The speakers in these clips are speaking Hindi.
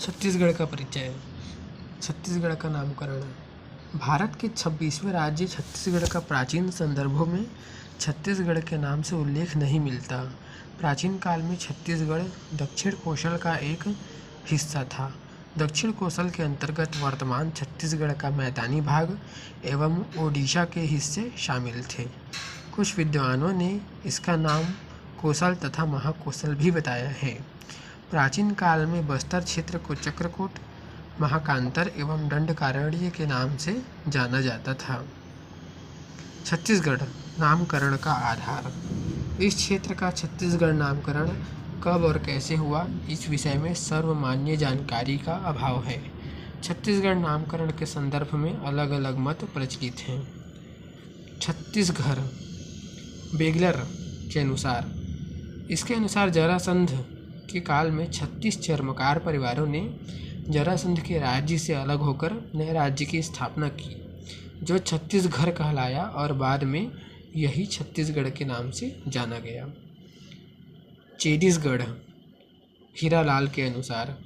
छत्तीसगढ़ का परिचय। छत्तीसगढ़ का नामकरण। भारत के 26वें राज्य छत्तीसगढ़ का प्राचीन संदर्भों में छत्तीसगढ़ के नाम से उल्लेख नहीं मिलता। प्राचीन काल में छत्तीसगढ़ दक्षिण कोसल का एक हिस्सा था। दक्षिण कोसल के अंतर्गत वर्तमान छत्तीसगढ़ का मैदानी भाग एवं ओडिशा के हिस्से शामिल थे। कुछ विद्वानों ने इसका नाम कोसल तथा महाकोसल भी बताया है। प्राचीन काल में बस्तर क्षेत्र को चक्रकोट, महाकांतर एवं दंडकारण्य के नाम से जाना जाता था। छत्तीसगढ़ नामकरण का आधार। इस क्षेत्र का छत्तीसगढ़ नामकरण कब और कैसे हुआ, इस विषय में सर्वमान्य जानकारी का अभाव है। छत्तीसगढ़ नामकरण के संदर्भ में अलग अलग मत प्रचलित हैं। छत्तीसगढ़ बेगलर के अनुसार, इसके अनुसार जरासंध के काल में 36 चर्मकार परिवारों ने जरासंध के राज्य से अलग होकर नए राज्य की स्थापना की, जो छत्तीसगढ़ कहलाया और बाद में यही छत्तीसगढ़ के नाम से जाना गया। चेदीसगढ़ हीरालाल के अनुसार,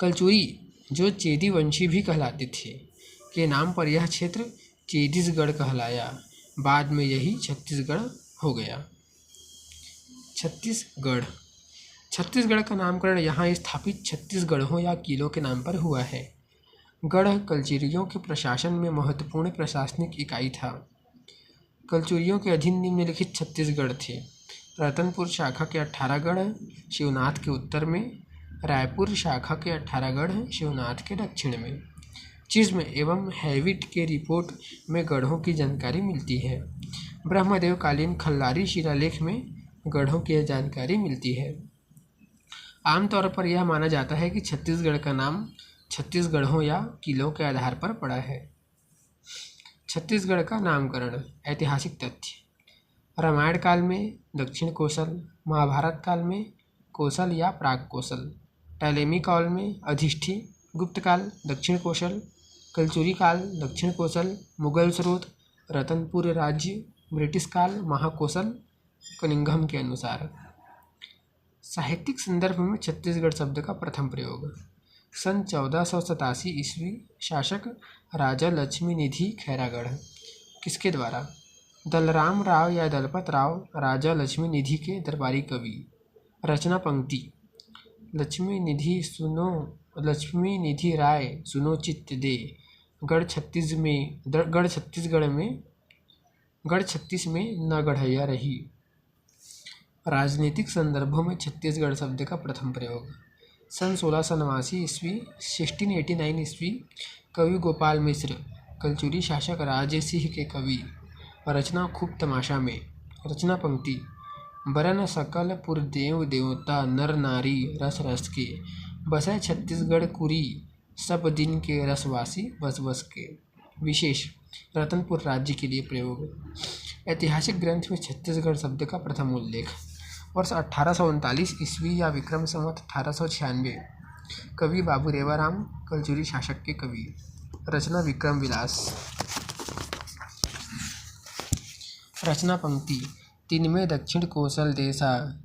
कलचुरी, जो चेदी वंशी भी कहलाते थे, के नाम पर यह क्षेत्र चेदीसगढ़ कहलाया, बाद में यही छत्तीसगढ़ हो गया। छत्तीसगढ़ छत्तीसगढ़ का नामकरण यहाँ स्थापित छत्तीसगढ़ों या किलों के नाम पर हुआ है। गढ़ कलचुरियों के प्रशासन में महत्वपूर्ण प्रशासनिक इकाई था। कलचुरियों के अधीन निम्नलिखित छत्तीसगढ़ थे: रतनपुर शाखा के 18 गढ़ शिवनाथ के उत्तर में, रायपुर शाखा के 18 गढ़ शिवनाथ के दक्षिण में। चिज्म एवं हैविट के रिपोर्ट में गढ़ों की जानकारी मिलती है। ब्रह्मदेव कालीन खल्लारी शिलालेख में गढ़ों की जानकारी मिलती है। आमतौर पर यह माना जाता है कि छत्तीसगढ़ का नाम छत्तीसगढ़ों या किलों के आधार पर पड़ा है। छत्तीसगढ़ का नामकरण। ऐतिहासिक तथ्य: रामायण काल में दक्षिण कोसल, महाभारत काल में कोसल या प्राग कोसल, टॉलेमी काल में अधिष्ठी, गुप्त काल दक्षिण कोसल, कलचुरी काल दक्षिण कोसल, मुगल स्रोत रतनपुर राज्य, ब्रिटिश काल महाकोसल, कनिंघम के अनुसार। साहित्यिक संदर्भ में छत्तीसगढ़ शब्द का प्रथम प्रयोग सन 1487 ईस्वी शासक राजा लक्ष्मी निधि खैरागढ़। किसके द्वारा? दलराम राव या दलपत राव राजा लक्ष्मी निधि के दरबारी कवि। रचना पंक्ति: लक्ष्मी निधि राय सुनो चित्त दे, गढ़ छत्तीस में न गढ़ैया रही। राजनीतिक संदर्भों में छत्तीसगढ़ शब्द का प्रथम प्रयोग सन 1689 ईस्वी 1689 ईस्वी कवि गोपाल मिश्र, कलचुरी शासक राजे सिंह के कवि। रचना खूब तमाशा में। रचना पंक्ति: बरन सकल पुर देव देवता नर नारी रस रस के, बसै छत्तीसगढ़ कुरी सब दिन के रसवासी बस बस के। विशेष: रतनपुर राज्य के लिए प्रयोग। ऐतिहासिक ग्रंथ में छत्तीसगढ़ शब्द का प्रथम उल्लेख वर्ष 1839 ईस्वी या विक्रम संवत 1896। कवि बाबू रेवाराम, कलचुरी शासक के कवि। रचना विक्रम विलास। रचना पंक्ति: तिनमें दक्षिण कोसल देशा,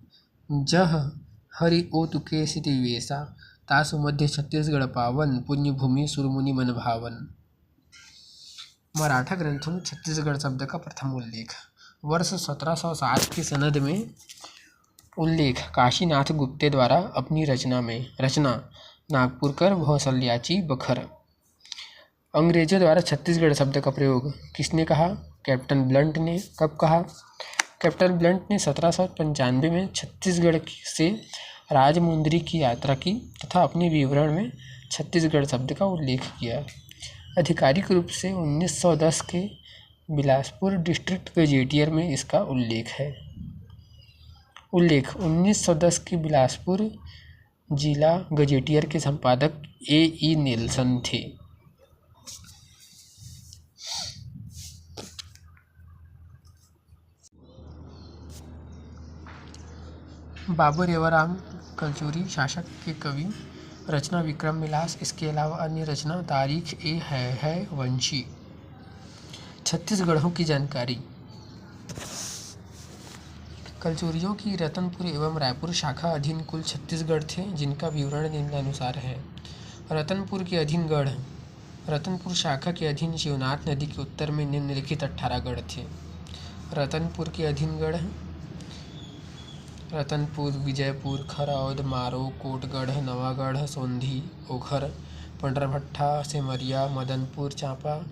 जह हरि ओतु केसि दिवेशा, तासु मध्य छत्तीसगढ़ पावन, पुण्य भूमि सुरमुनि मन भावन। मराठा ग्रंथों में छत्तीसगढ़ शब्द का प्रथम उल्लेख वर्ष 1760 की सनद में उल्लेख काशीनाथ गुप्ते द्वारा अपनी रचना में। रचना नागपुरकर भौसल्याची बखर। अंग्रेजों द्वारा छत्तीसगढ़ शब्द का प्रयोग किसने कहा? कैप्टन ब्लंट ने। कब कहा? कैप्टन ब्लंट ने 1795 में छत्तीसगढ़ से राजमुंदरी की यात्रा की तथा अपने विवरण में छत्तीसगढ़ शब्द का उल्लेख किया। आधिकारिक रूप से 1910 के बिलासपुर डिस्ट्रिक्ट गजेटियर में इसका उल्लेख है। 1910 के बिलासपुर जिला गजेटियर के संपादक A.E. नेल्सन थे। बाबू रेवाराम, कलचुरी शासक के कवि। रचना विक्रम विलास। इसके अलावा अन्य रचना तारीख ए है वंशी। छत्तीसगढ़ों की जानकारी। कलचुरियों की रतनपुर एवं रायपुर शाखा अधीन कुल 36 गढ़ थे, जिनका विवरण निम्नानुसार है। रतनपुर के अधीन गढ़। रतनपुर शाखा के अधीन शिवनाथ नदी के उत्तर में निम्नलिखित 18 गढ़ थे। रतनपुर के अधीन गढ़: रतनपुर, विजयपुर, खरौद, मारो, कोटगढ़, नवागढ़, सोंधी, ओखर, पंडरभट्टा, सेमरिया, मदनपुर, चांपा,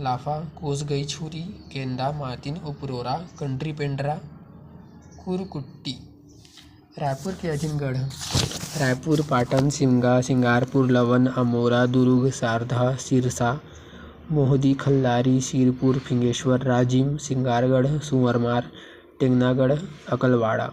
लाफा, कोसगई, छुरी, केंदा, मातिन, उपरोरा, कंड्री पेंड्रा, कुरकुट्टी। रायपुर के अधीन गढ़: रायपुर, पाटन, सिमगा, सिंगारपुर, लवन, अमोरा, दुर्ग, सारधा, सिरसा, मोहदी, खल्लारी, सिरपुर, फिंगेश्वर, राजिम, सिंगारगढ़, सुअरमार, टेंगनागढ़, अकलवाड़ा।